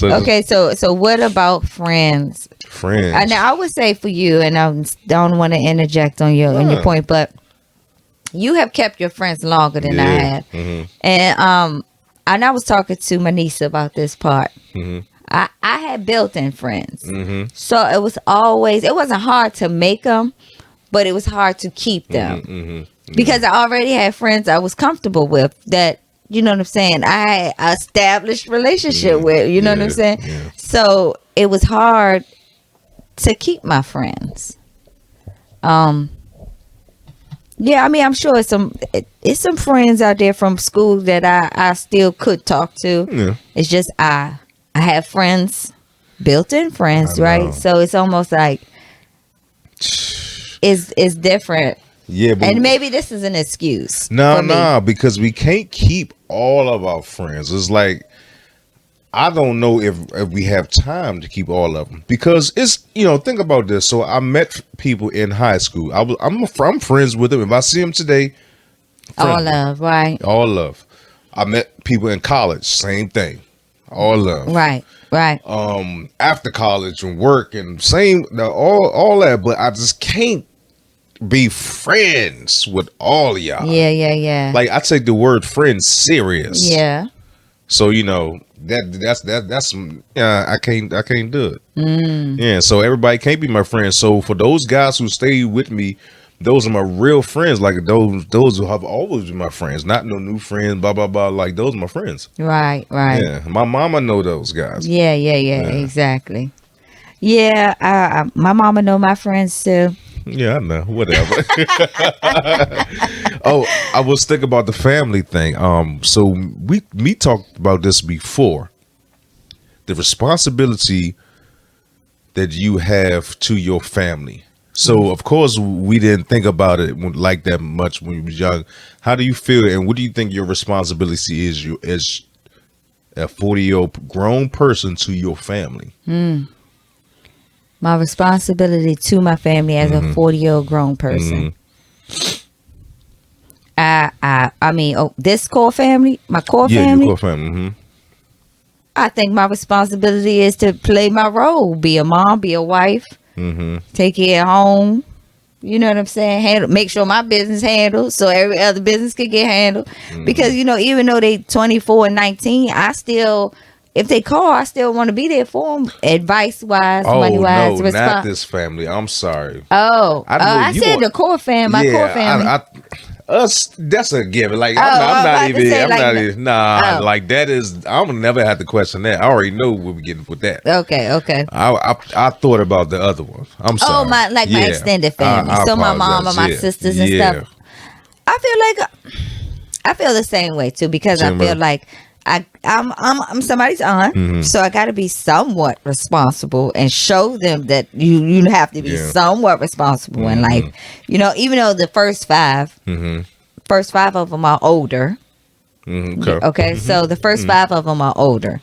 Okay, so what about friends? Friends. And I would say for you, and I don't want to interject on your point, but you have kept your friends longer than I have. And I was talking to my niece about this part. I had built-in friends, so it wasn't hard to make them, but it was hard to keep them because I already had friends I was comfortable with that. You know what I'm saying? I had established relationship with. You know what I'm saying? Yeah. So it was hard to keep my friends. Yeah, I mean, I'm sure it's some friends out there from school that I still could talk to. Yeah. It's just I have friends, built-in friends, right? So it's almost like it's different. Yeah, and maybe this is an excuse. No, because we can't keep all of our friends. It's like I don't know if we have time to keep all of them because it's think about this. So I met people in high school. I'm friends with them. If I see them today, all love, right? All love. I met people in college, same thing, all love, right. After college and work and all that, but I just can't be friends with all of y'all. Yeah. Like I take the word friend serious. Yeah. So that's I can't do it. Yeah. So everybody can't be my friend. So for those guys who stay with me, those are my real friends. Like those who have always been my friends, not no new friends. Blah blah blah. Like those are my friends. Right. Yeah. My mama know those guys. Yeah. Exactly. Yeah. My mama know my friends too. Yeah, I know. Whatever. Oh, I was thinking about the family thing. So we talked about this before. The responsibility that you have to your family. So of course we didn't think about it like that much when you was young. How do you feel, and what do you think your responsibility is? You as a 40-year-old grown person to your family. My responsibility to my family as a 40-year-old grown person. I mean, this core family, my core family. Your core family. I think my responsibility is to play my role, be a mom, be a wife, take care of home. You know what I'm saying? Make sure my business handled so every other business can get handled. Because even though they 24 and 19, I still. If they call, I still want to be there for them, advice-wise, money-wise. No, not this family. I'm sorry. I said the core family, my core family. Us, that's a given. Like, I'm not even, like that is, I'm gonna never have to question that. I already know what we're getting with that. Okay. I thought about the other one. I'm sorry. My extended family. So my mom and my sisters and stuff. I feel the same way too, because I feel like I'm somebody's aunt, so I got to be somewhat responsible and show them that you have to be somewhat responsible in life. Even though the first five of them are older. Okay, so the first 5 of them are older.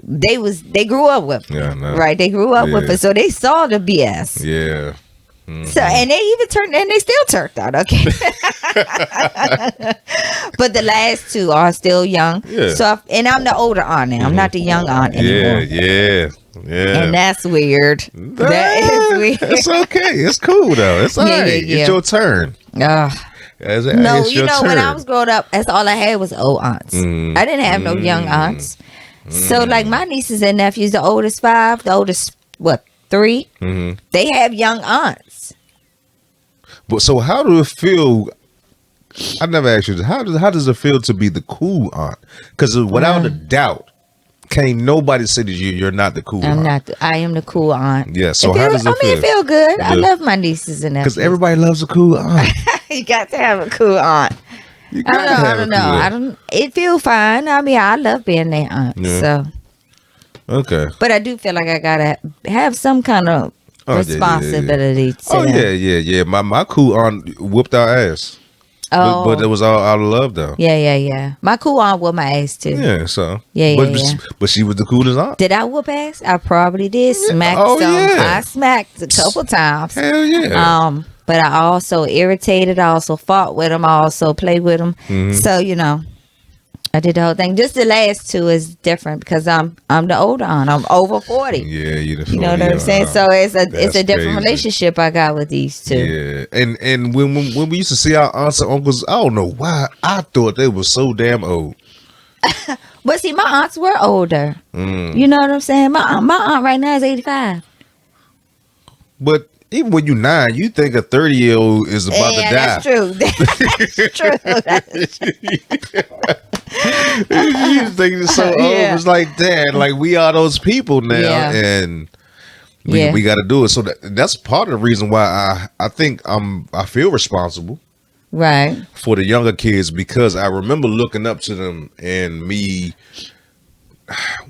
They grew up with it, right? They grew up with it, so they saw the BS. Yeah. So and they still turned out okay. But the last 2 are still young. Yeah. So and I'm the older aunt now. I'm not the young aunt anymore. Yeah. And that's weird. That is weird. It's okay. It's cool though. It's all right. It's your turn. No, when I was growing up, that's all I had was old aunts. I didn't have no young aunts. So like my nieces and nephews, the oldest 5, the oldest 3, they have young aunts. But so how do it feel? I never asked you this. How does it feel to be the cool aunt? Because without a doubt, can't nobody say that you're not the cool aunt. I am the cool aunt. Yeah. So how does it feel? It feel good. Yeah. I love my nieces and nephews. Because everybody loves a cool aunt. You got to have a cool aunt. I don't know. It feels fine. I mean, I love being their aunt. Yeah. So. Okay. But I do feel like I gotta have some kind of responsibility to them. Yeah. My cool aunt whooped our ass. But it was all out of love though. Yeah. My cool aunt whooped my ass too. Yeah, so. Yeah. But she was the coolest aunt. Did I whoop ass? I probably did smack some. I smacked a couple times. Hell yeah. But I also irritated. I also fought with them. I also played with them. So I did the whole thing. Just the last two is different because I'm the older aunt. I'm over 40. Yeah, You know what I'm saying? So it's a different crazy. relationship I got with these two. Yeah, and when we used to see our aunts and uncles, I don't know why I thought they were so damn old. But see, my aunts were older. You know what I'm saying? My aunt right now is 85. But even when you're 9, you think a 30-year-old is about to die. That's true. That's true. You think it's so old. Yeah. It's like, Dad, like we are those people now, Yeah. and we got to do it. So that's part of the reason why I think I feel responsible, Right. for the younger kids, because I remember looking up to them and me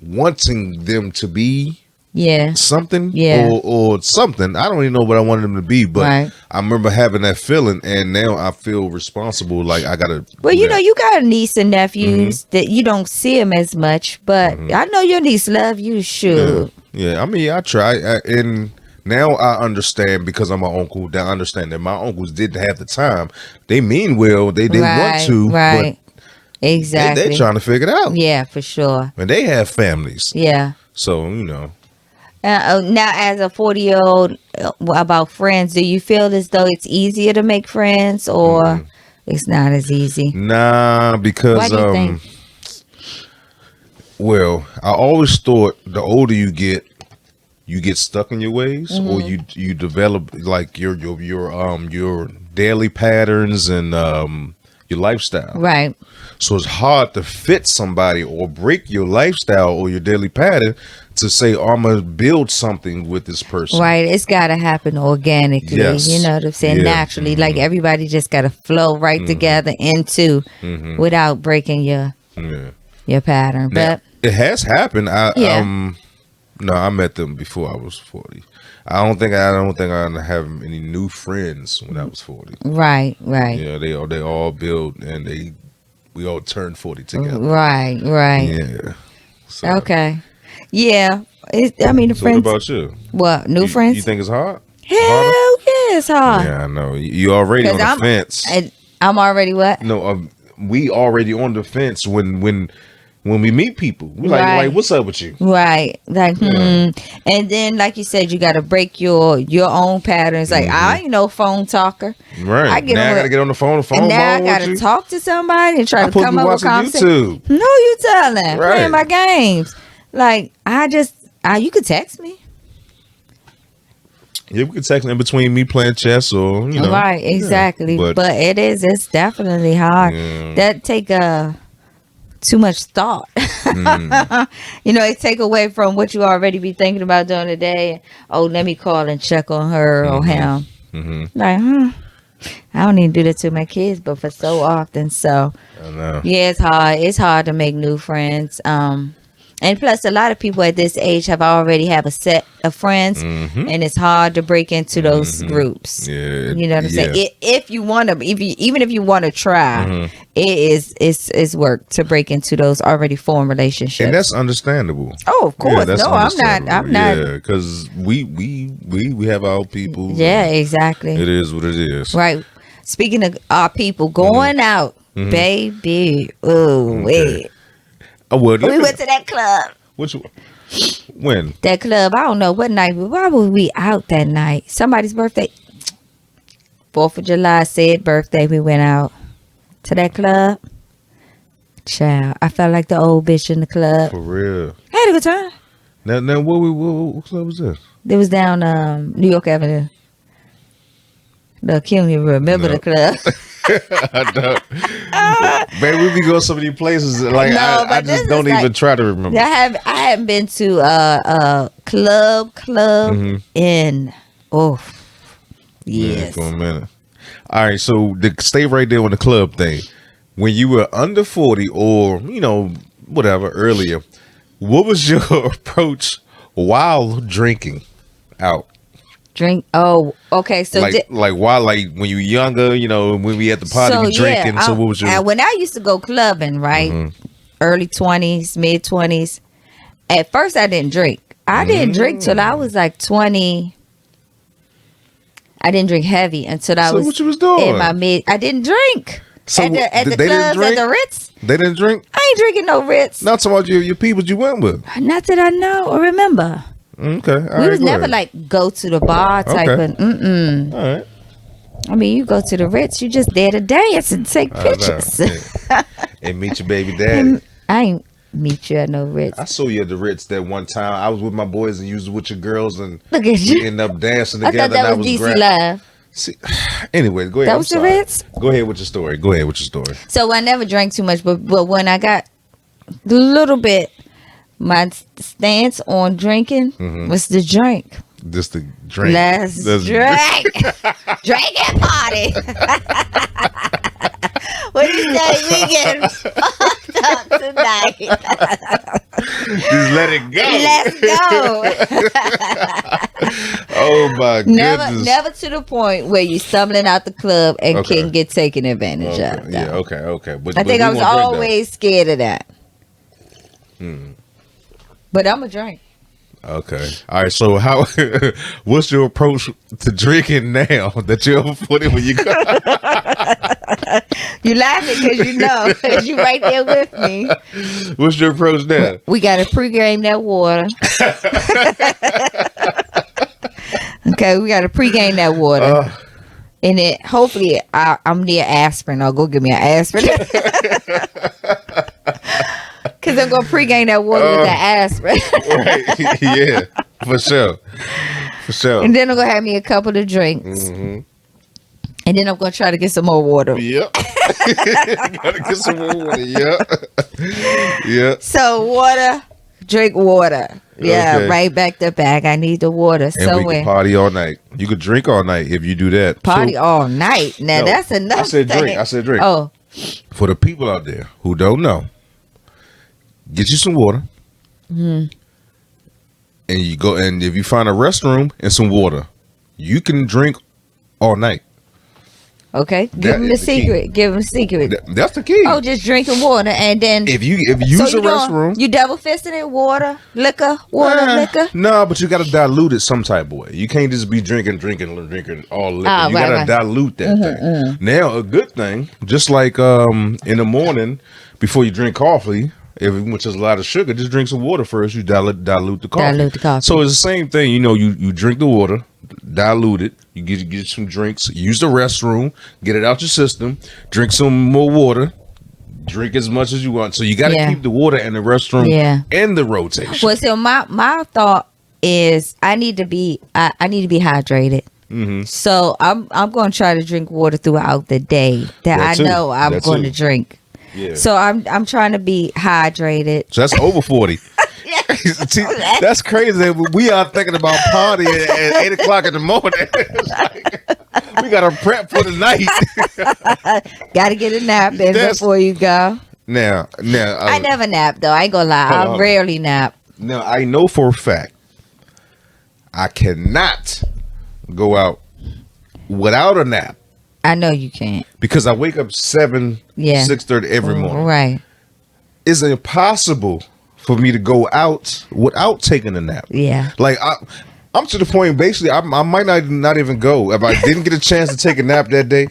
wanting them to be Yeah. something, Yeah. or something. I don't even know what I wanted them to be, but Right. I remember having that feeling, and now I feel responsible. Like I gotta. Well, do you that. know, you got niece and nephews that you don't see them as much, but I know your niece love you. Sure. Yeah. I mean, I try, and now I understand because I'm an uncle. That I understand that my uncles didn't have the time. They mean well. They didn't want to, Right. but Exactly. they're trying to figure it out. Yeah, for sure. And they have families. Yeah. So you know. Now, as a 40-year-old, about friends, do you feel as though it's easier to make friends, or it's not as easy? Nah, because Why do you think? well, I always thought the older you get stuck in your ways, or you develop like your daily patterns and your lifestyle. Right. So it's hard to fit somebody or break your lifestyle or your daily pattern to say, oh, I'm gonna build something with this person. Right. It's got to happen organically. Yes. You know what I'm saying? Yeah. Naturally. Like everybody just got to flow right together into without breaking your pattern. Now, But it has happened. Yeah. No, I met them before I was 40. I don't think I have any new friends when I was 40. right. Yeah, they all built, and we all turned 40 together. Right. Yeah. So, Okay. Yeah. The So what friends. about you? What? New friends? You think it's hard? Hell yeah, it's hard. Yeah, I know. You already on 'Cause the fence. I'm already what? No, we already on the fence when we meet people. We Right. like, what's up with you? Right. Like, Yeah. And then, like you said, you got to break your own patterns. Like, I ain't no phone talker. Right. I get now I on gotta get on the phone. And now I with got to you. talk to somebody and try I to put come you up with watching conversation. YouTube. No, you telling. Right. Playing my games. Like, you could text me. Yeah, we could text in between me playing chess or Right, exactly. Yeah, but it's definitely hard. Yeah. That take too much thought. It take away from what you already be thinking about during the day. Oh, let me call and check on her or him. Like, I don't even do that to my kids, but for so often. So I know. yeah, it's hard. It's hard to make new friends. And plus, a lot of people at this age have a set of friends, and it's hard to break into those groups. Yeah, You know what I'm saying? If you want to, even if you want to try, it's work to break into those already formed relationships. And that's understandable. Oh, of course. that's No, I'm not. Yeah, because we have our people. Yeah, exactly. It is what it is. Right. Speaking of our people going out, baby. Oh, wait. Oh, well, We went to that club. When? That club, I don't know what night. Why were we out that night? Somebody's birthday. 4th of July, said birthday. We went out to that club. Child, I felt like the old bitch in the club. For real. Had a good time. Now what club was this? It was down New York Avenue. Look, Kim, you remember the club. I don't. Man, we be going so many places. Like I just don't even try to remember. I haven't been to a club in yes. For a minute. All right, so stay right there on the club thing. When you were under 40 or whatever earlier, what was your approach while drinking out? Drink. Oh, okay. So why? Like when you were younger, when we at the party, we drinking. Yeah, so what was your? When I used to go clubbing, right, early 20s, mid 20s. At first, I didn't drink. I didn't drink till I was like 20. I didn't drink heavy until I was. What you was doing? In my mid. I didn't drink. So at the they didn't clubs, at drink? the Ritz. They didn't drink? I ain't drinking no Ritz. Not talking about your people you went with. Not that I know or remember. Okay. All We right, was go never ahead. like go to the bar type Okay. of. Mm-mm. All right. I mean, you go to the Ritz, you just there to dance and take I know. pictures. Yeah. And meet your baby daddy. And I ain't meet you at no Ritz. I saw you at the Ritz that one time. I was with my boys and you was with your girls and Look at we you. ended up dancing I together. thought that and was I DC was Live. See, anyway, go ahead. That I'm was the sorry. Ritz? Go ahead with your story. Go ahead with your story. So I never drank too much, but when I got a little bit, my stance on drinking was to drink. Just the drink. Let's drink. Drink and party. What do you say? We get fucked up tonight. Just let it go. Let's go. Oh my goodness. Never to the point where you stumbling out the club and Okay. can get taken advantage Okay. of. Yeah. though. Okay. But I think we I was won't drink, though. always scared of that. But I'm a drink. Okay. All right. So how? What's your approach to drinking now that you're over 40 when you go? You laughing because you know, because you right there with me. What's your approach now? We got to pregame that water. Okay, we got to pregame that water. And it hopefully I'm near aspirin. I'll go get me an aspirin. Because I'm going to pregame that water with that aspirin. Right. Yeah. For sure. For sure. And then I'm going to have me a couple of drinks. Mm-hmm. And then I'm going to try to get some more water. Yep. Gotta get some more water. Yep. Yep. So water, drink water. Yeah, Okay. right back to back. I need the water And we somewhere. can party all night. You could drink all night if you do that. Party So- all night. Now No, that's enough. I said thing. drink. I said drink. Oh, For the people out there who don't know, get you some water. Mm-hmm. And you go, and if you find a restroom and some water, you can drink all night. okay. Give That him the is the key. secret. Give him the secret. That's the key. Oh, just drinking water and then. If you use a restroom, You double fisting it? Water, liquor, water, liquor. No, but you got to dilute it some type of way. You can't just be drinking all liquor. Ah, you right, got to right. dilute that thing. Now, a good thing, just like in the morning before you drink coffee, which is a lot of sugar, just drink some water first. You dilute the coffee. Dilute the coffee. So it's the same thing. You know, you drink the water, dilute it. You get some drinks. Use the restroom. Get it out your system. Drink some more water. Drink as much as you want. So you got to Yeah. keep the water in the restroom in the rotation. Well, so my thought is I need to be hydrated. Mm-hmm. So I'm going to try to drink water throughout the day that That I too. know I'm That going too. to drink. Yeah. So I'm trying to be hydrated. So that's over 40. See, that's crazy. We are thinking about partying at 8 o'clock in the morning. It's like, we got to prep for the night. Got to get a nap in That's- before you go. now, I never nap though. I ain't gonna lie. Hold on. I rarely nap. now, I know for a fact I cannot go out without a nap I know you can't. because I wake up 6:30 every morning. Right. It's impossible for me to go out without taking a nap. Yeah. Like I'm to the point. Basically, I might not even go if I didn't get a chance to take a nap that day.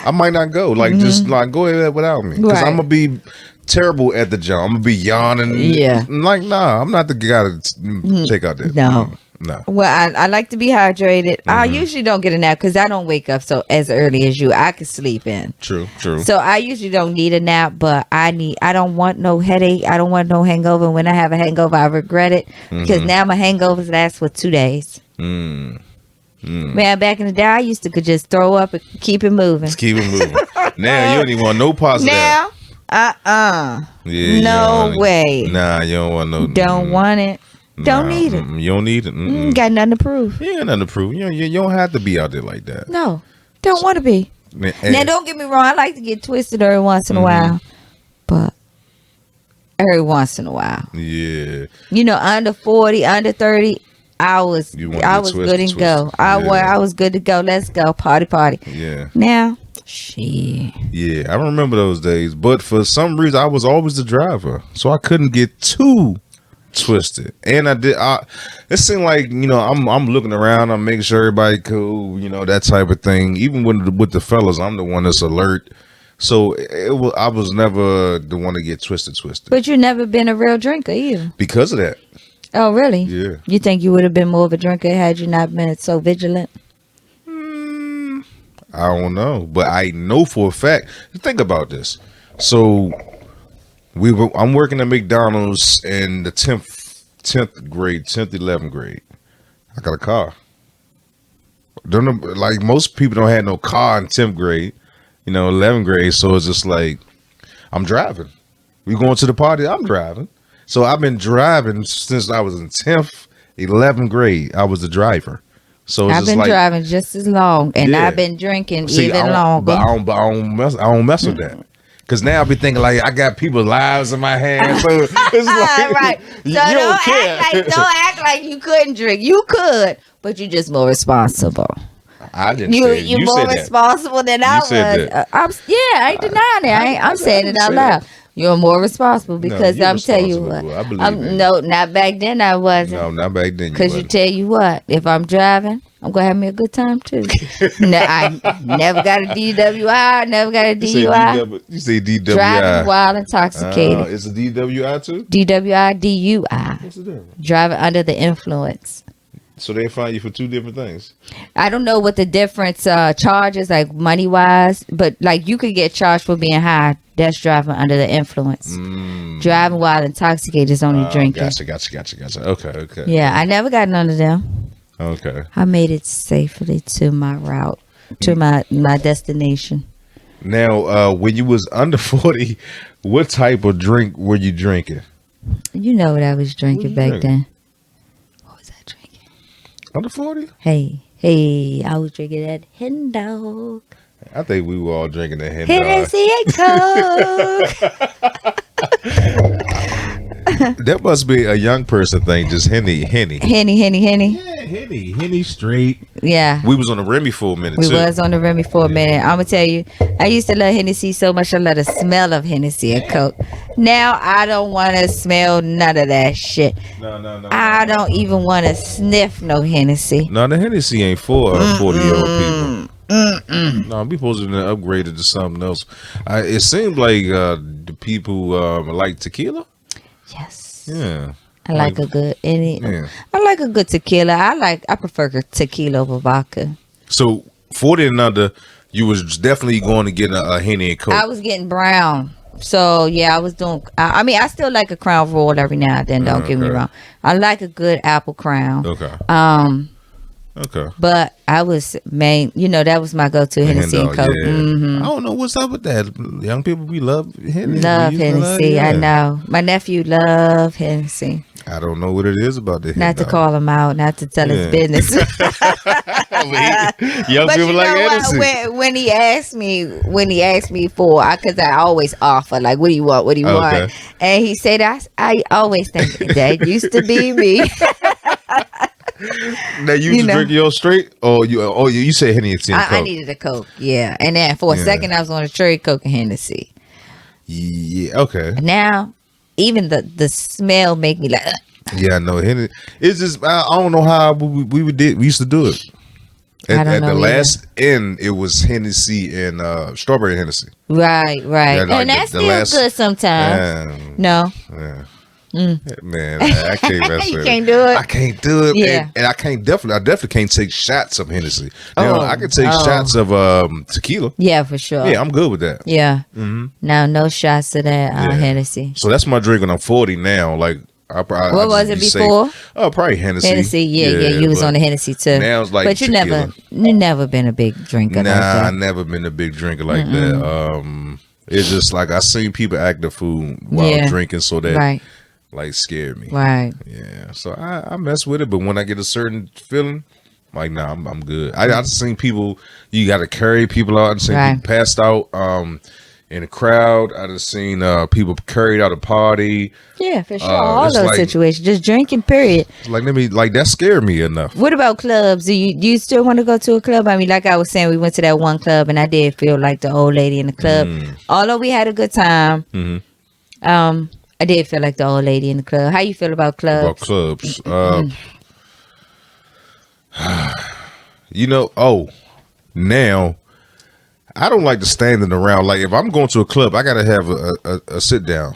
I might not go. Like just like go ahead without me because Right. I'm gonna be terrible at the job. I'm gonna be yawning. Yeah. Like nah, I'm not the guy to take out that. No. No. Well, I like to be hydrated. I Mm-hmm. usually don't get a nap because I don't wake up so as early as you. I can sleep in. True. So I usually don't need a nap, but I don't want no headache. I don't want no hangover. When I have a hangover, I regret it because now my hangovers last for 2 days. Man, back in the day, I used to could just throw up and keep it moving. Let's keep it moving. Now you don't even want no positive. Now, Yeah, you no don't- way. Nah, you don't want no. Don't want it. Don't need it. You don't need it. Got nothing to prove. You ain't nothing to prove. You don't have to be out there like that. No, don't want to be. Man, Now, don't get me wrong. I like to get twisted every once in a while, but every once in a while, yeah. you know, under 40, under 30, I was You wanna get good and twisted. go. Yeah. I was good to go. Let's go party. Yeah. Now, shit. Yeah, I remember those days. But for some reason, I was always the driver, so I couldn't get too twisted. And it seemed like I'm looking around, I'm making sure everybody cool, that type of thing. Even with the fellas, I'm the one that's alert So I was never the one to get twisted. But you never been a real drinker either. Because of that. Oh, really? Yeah. You think you would have been more of a drinker had you not been so vigilant? I don't know, but I know for a fact. Think about this. So I'm working at McDonald's in the 10th grade, 10th, 11th grade. I got a car. Don't know, like most people don't have no car in 10th grade, 11th grade. So it's just like I'm driving. We going to the party. I'm driving. So I've been driving since I was in 10th, 11th grade. I was the driver. So I've been driving just as long, and I've been drinking even longer. But I don't mess with that. Cause now I be thinking like I got people's lives in my hands. So it's like, right. So you don't care. Don't act like you couldn't drink. You could, but you're just more responsible. I didn't say you're more responsible than I was. I ain't denying it. I'm saying it out loud. You're more responsible because I'm telling you what. I believe no, not back then I wasn't. No, not back then. Because you tell you what, if I'm driving, I'm going to have me a good time too. No, I never got a DWI, never got a DUI. You say DWI. Driving while intoxicated. It's a DWI too? DWI, DUI. What's the difference? Driving under the influence. So they find you for two different things. I don't know what the difference charges, like money wise, but like you could get charged for being high. That's driving under the influence. Driving while intoxicated is only drinking. Gotcha. Okay. Yeah, I never got none of them. Okay. I made it safely to my route, to my destination. Now, when you was under 40, what type of drink were you drinking? You know what I was drinking back then. What was I drinking? Under 40? Hey, I was drinking that Hen Dog. I think we were all drinking that Hen Dog. Hennessy and Coke. That must be a young person thing, just Henny. Henny. Yeah, Henny straight. Yeah. We was on the Remy for a minute, too. We was on the Remy for a minute. I'm going to tell you, I used to love Hennessy so much, I love the smell of Hennessy and Coke. Now, I don't want to smell none of that shit. No. I don't even want to sniff no Hennessy. No, the Hennessy ain't for 40-year-old people. No, we supposed to upgrade it to something else. It seemed like the people like tequila. Yes. Yeah. I like a good I like a good tequila. I prefer tequila over vodka. So 40 and under, you was definitely going to get a Henny and Coke. I was getting brown. So yeah, I was doing. I mean, I still like a Crown Royal every now and then. Don't get me wrong. I like a good apple Crown. Okay. Okay. But I was that was my go-to Hennessy and Coke. Yeah. Mm-hmm. I don't know what's up with that. Young people, we love Hennessy. Love Hennessy. I know. My nephew love Hennessy. I don't know what it is about the Not to call him out, not to tell his business. Young but people like Hennessy. When he asked me for, because I always offer, like, what do you want? What do you want? And he said, I always think that used to be me. Now you used to drink your straight, or you said Hennessy and Coke? I needed a Coke, yeah. And then for a second, I was on a trade Coke and Hennessy. Yeah, okay. Now, even the smell make me like. Yeah, I know. Hennessy. It's just I don't know how we used to do it. At the last end, it was Hennessy and strawberry Hennessy. Right. Yeah, like and that's still good sometimes. No. Yeah. Man, I can't mess with You it. can't do it. I can't do it. Yeah. And I definitely can't take shots of Hennessy. Now, I can take shots of tequila. Yeah, for sure. Yeah, I'm good with that. Yeah. Now, no shots of that Hennessy. So that's my drink when I'm 40 now. Like, what was it before? Probably Hennessy. Hennessy, yeah. You was on the Hennessy too. Now it's like but you never been a big drinker. Nah, like that. I never been a big drinker like that. It's just like I seen people act the fool while drinking, so that like scared me. Right. Yeah. So I mess with it, but when I get a certain feeling, like nah, I'm good. I just seen people. You got to carry people out and seen people passed out. In the crowd, I just seen people carried out a party. Yeah, for sure. All those situations, just drinking. Period. Like that scared me enough. What about clubs? Do you still want to go to a club? I mean, like I was saying, we went to that one club, and I did feel like the old lady in the club. Although we had a good time, I did feel like the old lady in the club. How you feel about clubs? Now I don't like the standing around. Like if I'm going to a club, I gotta have a sit down.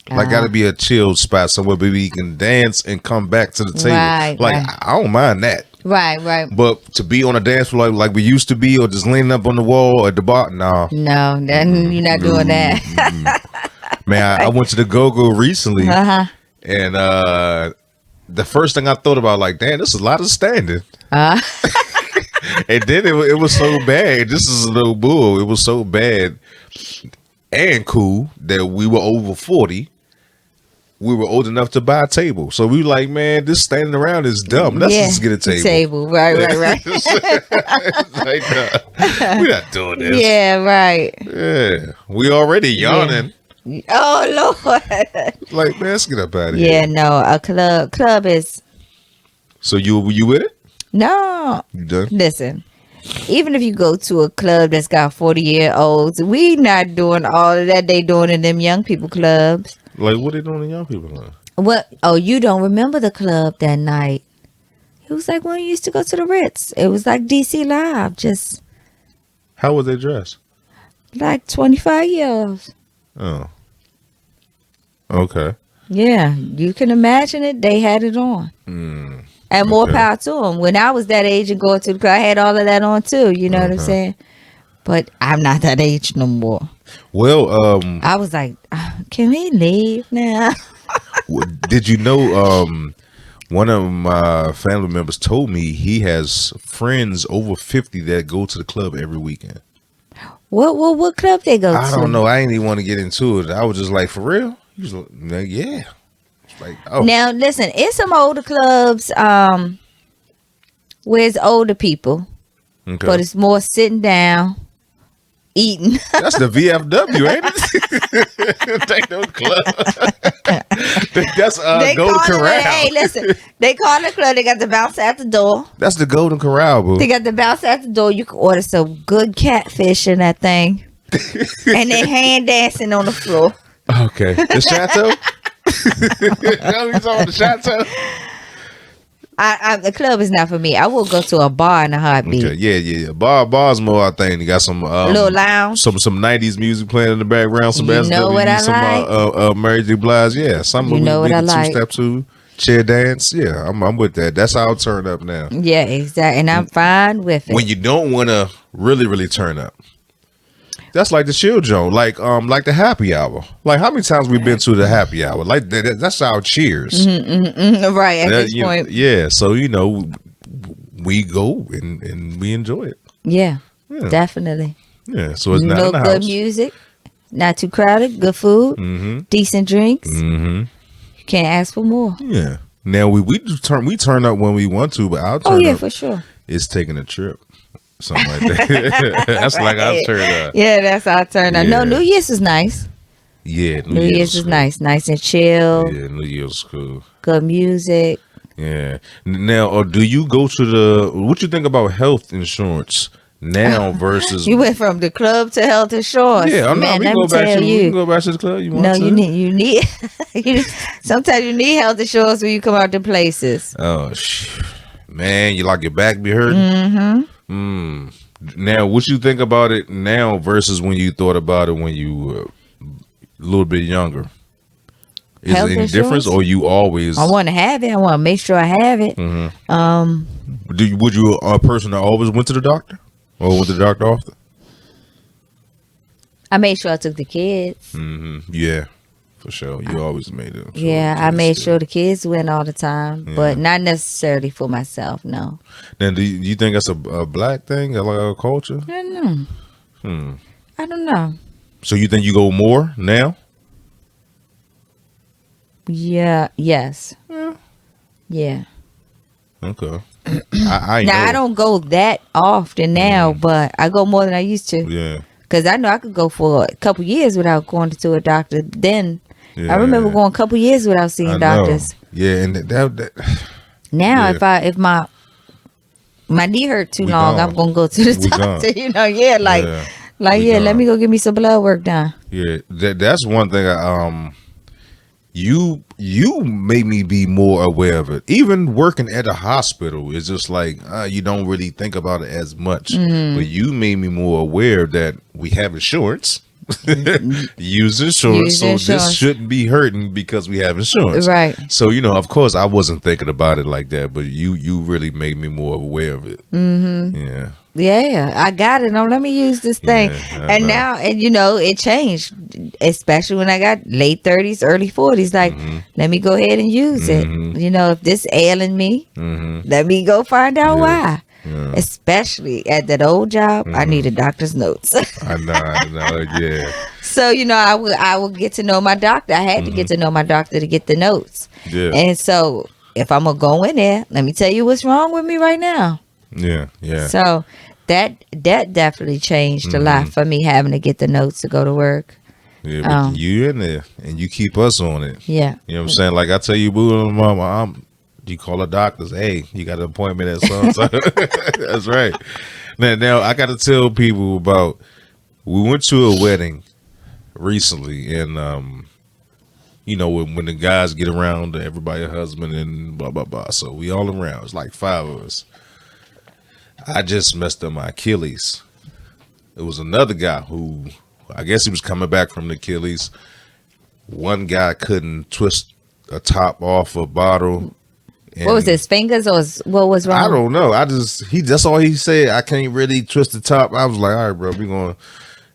Like gotta be a chill spot somewhere where we can dance and come back to the table. Right, like right. I don't mind that. Right. But to be on a dance floor like we used to be, or just leaning up on the wall at the bar, nah. No, then you're not doing that. Man, I went to the Go-Go recently, and the first thing I thought about, like, damn, this is a lot of standing. And then it was so bad. This is a little bull. It was so bad and cool that we were over 40. We were old enough to buy a table. So we were like, man, this standing around is dumb. Let's just get a table. Right. Like, we're not doing this. Yeah, right. Yeah. We already yawning. Yeah. Oh, Lord. Like, man, let's get up out of here. Yeah, no, a club is... So you with it? No. You done? Listen, even if you go to a club that's got 40-year-olds, we not doing all of that they doing in them young people clubs. Like, what they doing in young people club? What? Oh, you don't remember the club that night? It was like when we used to go to the Ritz. It was like DC Live, just... How was they dressed? Like 25 years. Oh. Okay. Yeah, you can imagine it. They had it on. And more power to them. When I was that age and going to the club, I had all of that on too. You know what I'm saying? But I'm not that age no more. Well, I was like, can we leave now? did you know one of my family members told me he has friends over 50 that go to the club every weekend. What club they go to? I don't know. I ain't even want to get into it. I was just like, for real? He was like, yeah. Like, oh. Now listen, it's some older clubs where it's older people, but it's more sitting down, eating. That's the VFW, ain't it? Take those club. That's Golden Corral. Hey, listen, they call it club. They got the bounce at the door. That's the Golden Corral, boo. They got the bounce at the door. You can order some good catfish in that thing, and they hand dancing on the floor. Okay, the Chateau. You talking about the Chateau? The club is not for me. I will go to a bar in a heartbeat. Okay. Yeah. Bar's more our thing. You got some little lounge, some 90s music playing in the background. Some you know what I like? Mary J. Blige. Yeah, some you know what I like? Two-step to chair dance. Yeah, I'm with that. That's how I'll turn up now. Yeah, exactly, and I'm fine with it. When you don't want to really turn up. That's like the chill zone, like the happy hour. Like how many times we've been to the happy hour? Like that's our cheers, right at this point. Yeah, so we go and we enjoy it. Yeah, definitely. Yeah, so it's not in the good house. music, not too crowded, good food, decent drinks. You can't ask for more. Yeah. Now we turn up when we want to, but our turn up for sure. is taking a trip. Something like that. That's like our turn up. Yeah, that's our turn up. Yeah. No, New Year's is nice. Yeah, New Year's is nice and chill. Yeah, New Year's cool. Good music. Yeah. Now, do you go to what you think about health insurance now versus? You went from the club to health insurance. Yeah, I'm not. We can go back to the club. You want no, to? you need. Sometimes you need health insurance when you come out to places. Oh, man, you like your back be hurting. Now, what you think about it now versus when you thought about it when you were a little bit younger? Is Health there any insurance? difference, or you always? I want to have it. I want to make sure I have it. Would you a person that always went to the doctor, or went to the doctor often? I made sure I took the kids. Yeah, for sure. You always made it. Yeah, I made sure the kids went all the time, but not necessarily for myself. No. Then do you think that's a black thing, like a culture? I don't know. I don't know. So you think you go more now? Yeah. Yes. Yeah. Okay. I Now know. I don't go that often now, but I go more than I used to. Yeah. Because I know I could go for a couple years without going to a doctor. Then I remember going a couple years without seeing doctors. Yeah, and that now if my knee hurt too long, I'm gonna go to the doctor. You know, let me go get me some blood work done. Yeah, that's one thing. you made me be more aware of it. Even working at a hospital, it's just like you don't really think about it as much. But you made me more aware that we have insurance. Use insurance, Use so this insurance. shouldn't be hurting because we have insurance. Right. So of course, I wasn't thinking about it like that, but you really made me more aware of it. Yeah. Yeah, I got it. Now let me use this thing. Yeah, I And know. now, and it changed, especially when I got late 30s, early 40s. Like, let me go ahead and use it. If this ailing me, let me go find out why. Yeah. Especially at that old job, I need a doctor's notes. I know. Yeah. So I will get to know my doctor. I had to get to know my doctor to get the notes. Yeah. And so if I'm gonna go in there, let me tell you what's wrong with me right now. Yeah. Yeah. So that definitely changed a lot for me, having to get the notes to go to work. Yeah, but you in there and you keep us on it. Yeah. You know what I'm saying? Like I tell you, boo, mama, you call the doctors. Hey, you got an appointment at so. That's right. Now I got to tell people about. We went to a wedding recently, and when the guys get around, everybody, husband and blah blah blah. So we all around. It's like 5 of us. I just messed up my Achilles. It was another guy who, I guess he was coming back from the Achilles. One guy couldn't twist a top off a bottle. What was his fingers, or what was wrong? I don't know. That's all he said. I can't really twist the top. I was like, all right, bro, we going.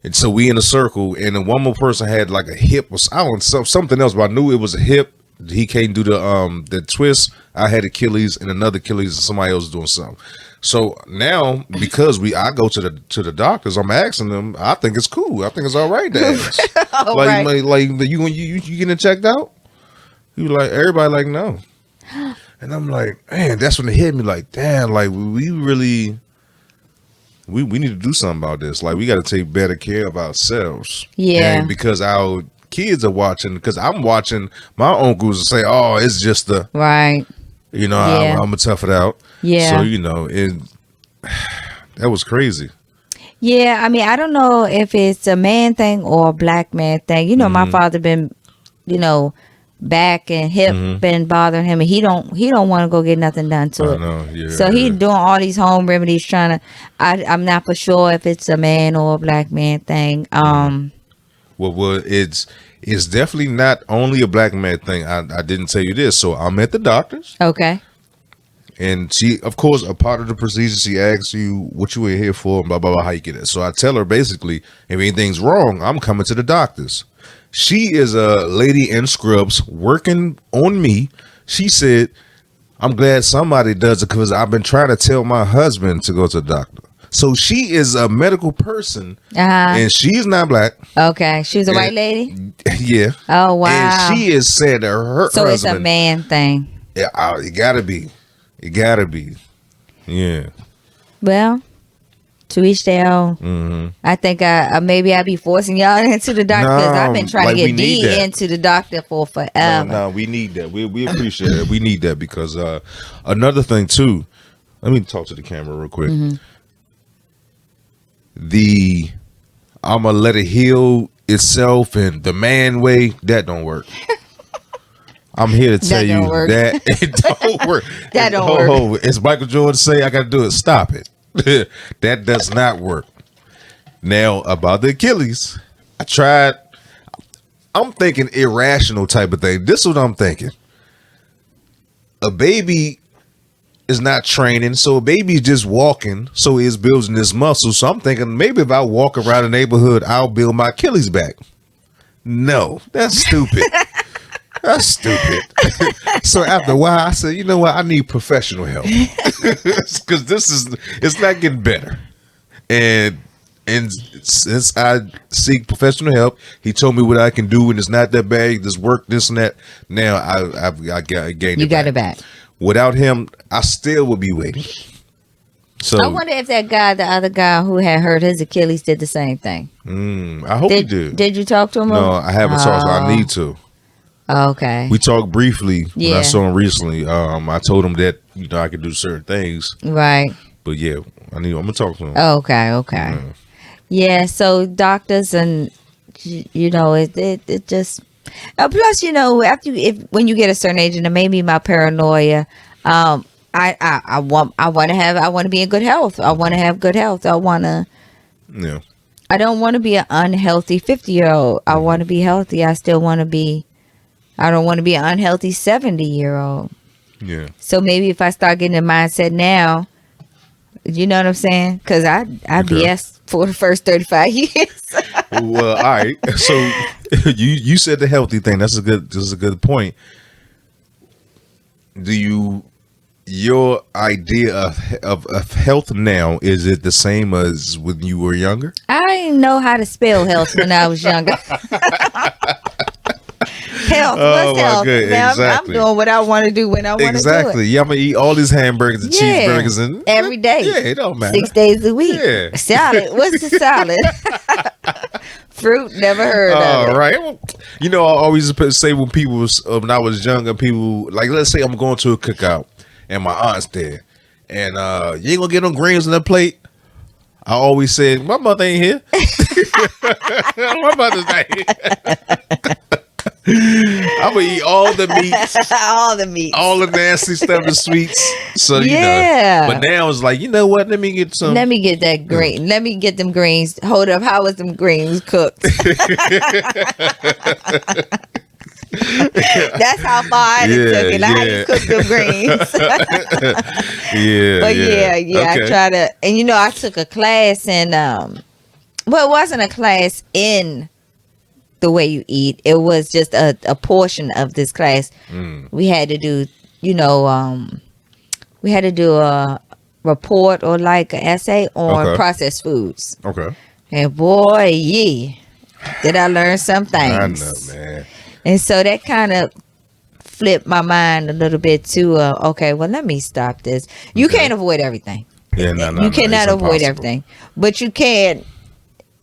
And so we in a circle, and then one more person had like a hip or something else, but I knew it was a hip. He can't do the twist. I had Achilles and another Achilles, and somebody else was doing something. So now, because I go to the doctors, I'm asking them. I think it's cool. I think it's all right to ask. Right. like you getting it checked out? He was like, everybody like no. And I'm like, man, that's when it hit me. Like, damn, like we really, we need to do something about this. Like, we got to take better care of ourselves. Yeah. And because our kids are watching, because I'm watching my uncles say, oh, it's just the Right. I'm gonna tough it out. Yeah. So that was crazy. Yeah, I mean, I don't know if it's a man thing or a black man thing. My father been, back and hip been bothering him, and he don't want to go get nothing done to it. know, yeah, So he doing all these home remedies, trying to. I'm not for sure if it's a man or a black man thing. Well, it's definitely not only a black man thing. I didn't tell you this, so I'm at the doctor's. Okay. And she, of course, a part of the procedure, she asks you what you were here for, and blah, blah, blah, how you get it. So I tell her, basically, if anything's wrong, I'm coming to the doctor's. She is a lady in scrubs working on me. She said, I'm glad somebody does it because I've been trying to tell my husband to go to the doctor. So she is a medical person, and she's not black. Okay. She was a white lady? Yeah. Oh, wow. And she has said that her So husband. it's a man thing. Yeah, it gotta be. It gotta be. Yeah. Well, to each their own. I think maybe I'll be forcing y'all into the doctor because I've been trying to get D into the doctor for forever. No, we need that. We appreciate it. We need that because another thing too. Let me talk to the camera real quick. I'm gonna let it heal itself and the man way, that don't work. I'm here to tell you that it don't work. That don't work. As Michael Jordan say, I got to do it. Stop it. That does not work. Now, about the Achilles, I tried. I'm thinking irrational type of thing. This is what I'm thinking. A baby is not training, so a baby is just walking, so he is building this muscle. So I'm thinking maybe if I walk around the neighborhood, I'll build my Achilles back. No, that's stupid. That's stupid. So after a while, I said, you know what? I need professional help because it's not getting better. And since I seek professional help, he told me what I can do, and it's not that bad. This work, this and that. Now I gained it. You got it back. Without him, I still would be waiting. So I wonder if that guy, the other guy who had hurt his Achilles, did the same thing. I hope he did. Did you talk to him? No, I haven't talked. So I need to. Okay. We talked briefly when Yeah. I saw him recently. I told him that I could do certain things. Right. But yeah, I'm gonna talk to him. Okay. Yeah. So doctors and it just Plus, after when you get a certain age, and it may be my paranoia, I want to be in good health. I want to have good health. Yeah. I don't want to be an unhealthy 50-year-old. I want to be healthy. I don't want to be an unhealthy 70-year-old. Yeah. So maybe if I start getting the mindset now, you know what I'm saying? Because I BS for the first 35 years. Well, all right. So you said the healthy thing. That's a good point. Your idea of health now, is it the same as when you were younger? I didn't know how to spell health when I was younger. Health, what's health? Now Exactly. I'm doing what I want to do when I want to do it. Exactly. Yeah, I'm gonna eat all these hamburgers and cheeseburgers and every day. Yeah, it don't matter. 6 days a week. Yeah. Salad. What's the salad? Fruit. Never heard of it. All right. Well, I always say when when I was younger, people like, let's say I'm going to a cookout and my aunt's there, and you ain't gonna get no greens on the plate. I always said, my mother ain't here. My mother's not here. I'm gonna eat all the meats, all the nasty stuff, the sweets. So but now it's like, you know what? Let me get some. Let me get that green. Let me get them greens. Hold up, how was them greens cooked? That's how far I took it. Like, how you cook them greens? Okay. I try to, and I took a class in it wasn't a class in the way you eat. It was just a portion of this class. We had to do, we had to do a report or like an essay on processed foods. Okay. And boy, did I learn some things. I know, man. And so that kind of flipped my mind a little bit to, okay, well, let me stop this. You can't avoid everything. Yeah, you cannot avoid everything, but you can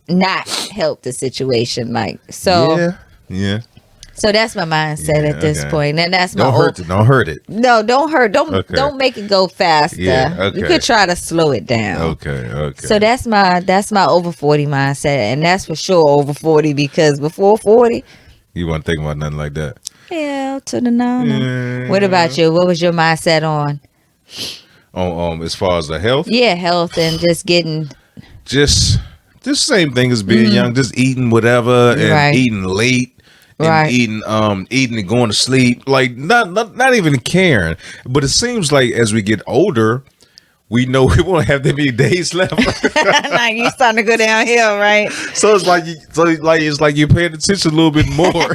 not help the situation. Like, so yeah. So that's my mindset at this point, and that's don't hurt it. No, don't hurt. Don't make it go faster. You could try to slow it down. Okay. So that's my over 40 mindset, and that's for sure over 40, because before 40, you wasn't thinking about nothing like that. Hell to the no. What about you? What was your mindset on? As far as the health? Yeah, health and just getting just same thing as being young, just eating whatever and eating late. And eating and going to sleep, like not even caring. But it seems like as we get older, we know we won't have that many days left. Like you starting to go downhill, right? So it's like you're paying attention a little bit more.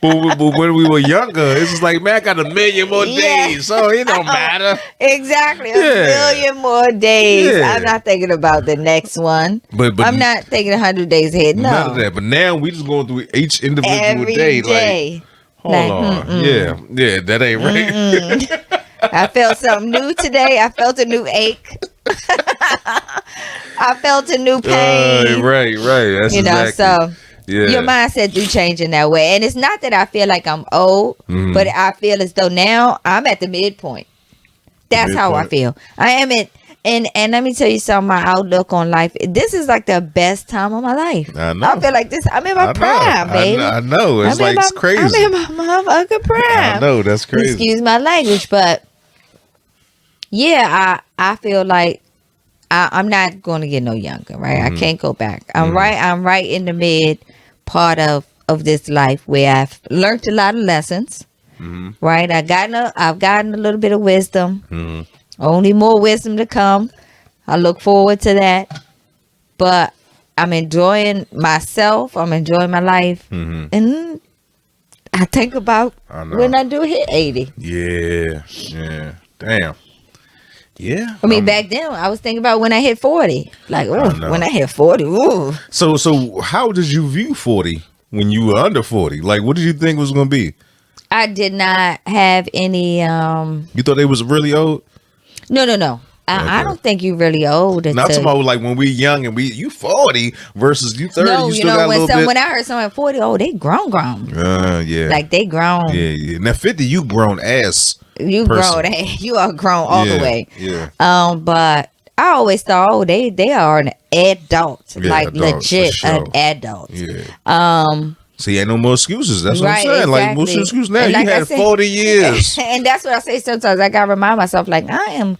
but when we were younger, it's just like, man, I got a million more days, so it don't matter. Exactly, a million more days. Yeah. I'm not thinking about the next one. But I'm not thinking 100 days ahead. No, none of that. But now we just going through each individual every day. Like, hold on, yeah, that ain't right. I felt something new today. I felt a new ache. I felt a new pain. Right. That's exactly. So your mindset do change in that way. And it's not that I feel like I'm old, but I feel as though now I'm at the midpoint. That's how I feel. I am at, and let me tell you something, my outlook on life. This is like the best time of my life. I know. I feel like this. I'm in my prime, baby. I know. It's crazy. I'm in my motherfucking prime. I know. That's crazy. Excuse my language, but yeah, I feel like I'm not going to get no younger, right? I can't go back. I'm right in the mid part of this life where I've learned a lot of lessons, right? I've gotten a little bit of wisdom. Only more wisdom to come. I look forward to that. But I'm enjoying myself. I'm enjoying my life. And I think about when I do hit 80. Yeah. Damn. Yeah. I mean, back then, I was thinking about when I hit 40. Like, when I hit 40, ooh. So how did you view 40 when you were under 40? Like, what did you think it was going to be? I did not have any... You thought they was really old? No. I don't think you're really old. Not tomorrow, like when we young and you 40 versus you 30. No, you still got a little bit. When I heard someone 40, they grown. Yeah. Like they grown. Yeah. Now 50, you grown ass. You person. grown. You are grown all the way. Yeah. But I always thought, they are an adult, like adult, legit sure. an adult. Yeah. See, ain't no more excuses. That's what I'm Right, saying. Like, what's your exactly. excuse now? And You like I had said, 40 years. and that's what I say sometimes. I gotta remind myself, like, I am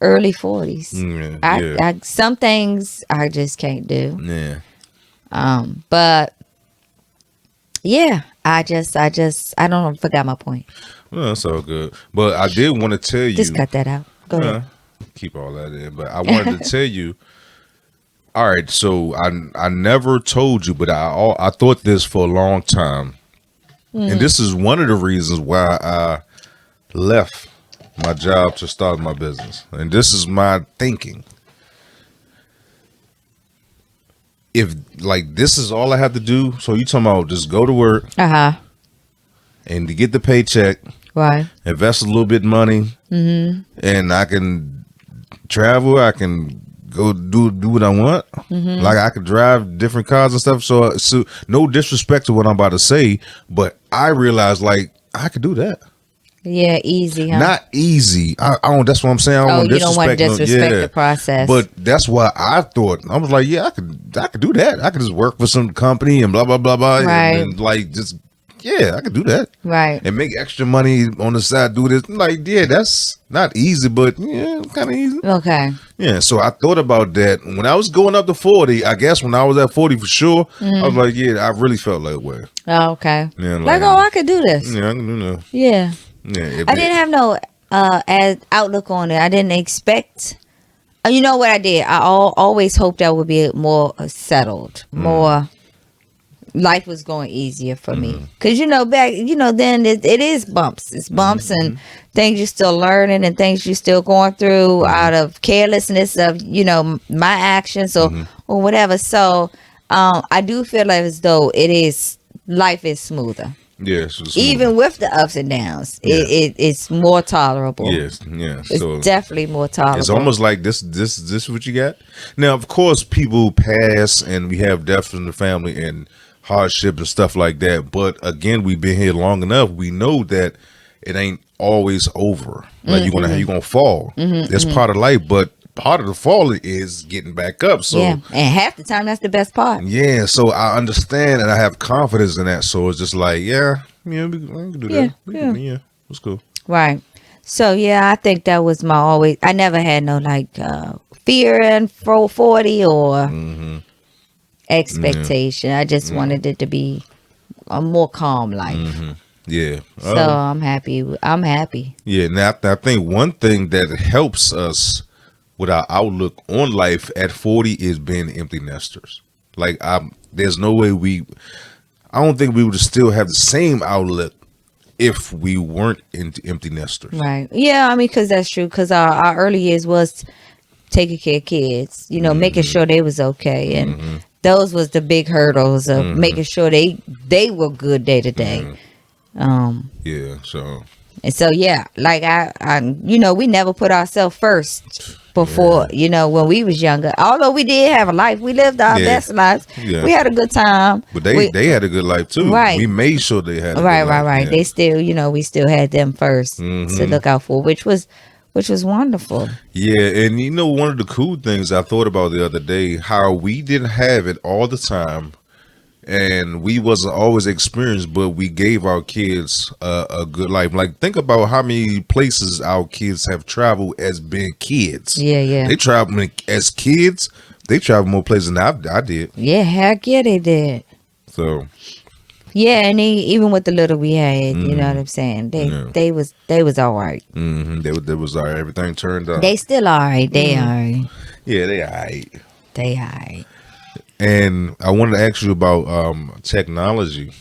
early 40s. Yeah. I some things I just can't do. Yeah. But yeah, I don't know, forgot my point. Well, that's all good. But I did want to tell Just you. cut that out. Go ahead. Keep all that in. But I wanted to tell you. All right, so I never told you, but I thought this for a long time, and this is one of the reasons why I left my job to start my business. And this is my thinking. If like this is all I have to do, so you talking about just go to work and to get the paycheck, Right. invest a little bit of money, and I can travel. I can go do what I want. Like I could drive different cars and stuff. So no disrespect to what I'm about to say, but I realized like I could do that. Yeah, easy, huh? Not easy. I don't. That's what I'm saying. I don't want you don't want to disrespect. disrespect the process. But that's why I thought I was like, yeah, I could do that. I could just work for some company and blah blah blah blah, Right. and like just I could do that. Right. And make extra money on the side. Do this. I'm like, yeah, that's not easy, but yeah, kind of easy. Okay. Yeah. So I thought about that when I was going up to 40. I guess when I was at 40 for sure, I was like, yeah, I really felt that way. Oh, okay. Yeah, Like, oh, I could do this. Yeah, I can do that. Yeah. Yeah. I didn't have no as outlook on it. I didn't expect. You know what I did? I always hoped I would be more settled, more. Life was going easier for me because back then it is bumps. It's bumps and things you're still learning and things you're still going through out of carelessness of my actions or whatever. So I do feel like as though life is smoother. Yes, Even with the ups and downs, it's more tolerable. Yes, yeah. It's definitely more tolerable. It's almost like this is what you got. Now, of course, people pass and we have deaths in the family and hardship and stuff like that. But again, we've been here long enough. We know that it ain't always over. Like you're gonna fall. That's part of life, but part of the fall is getting back up. So and half the time that's the best part. Yeah, so I understand and I have confidence in that. So it's just like, we can do that. Yeah, it's cool. Right. So I think that was my always. I never had no fear in 40 or expectation. I just wanted it to be a more calm life. Yeah. So I'm happy. Yeah. Now I think one thing that helps us with our outlook on life at 40 is being empty nesters. Like there's no way I don't think we would still have the same outlook if we weren't empty nesters. Right. Yeah, I mean, because that's true. Because our early years was taking care of kids, making sure they was okay. And those was the big hurdles of making sure they were good day to day. Yeah, so. And so, like I we never put ourselves first before, when we was younger. Although we did have a life, we lived our best lives. Yeah. We had a good time. But they had a good life too. Right. We made sure they had a right, good right, life. right. Yeah. They still, we still had them first to look out for, which was wonderful. Yeah, and one of the cool things I thought about the other day, how we didn't have it all the time. And we wasn't always experienced, but we gave our kids a good life. Like, think about how many places our kids have traveled as being kids. Yeah. They traveled as kids. They traveled more places than I did. Yeah, heck yeah, they did. So. Yeah, and even with the little we had, you know what I'm saying? They was all right. They was all right. Everything turned out. They still all right. They all right. Yeah, they all right. They all right. And I wanted to ask you about technology.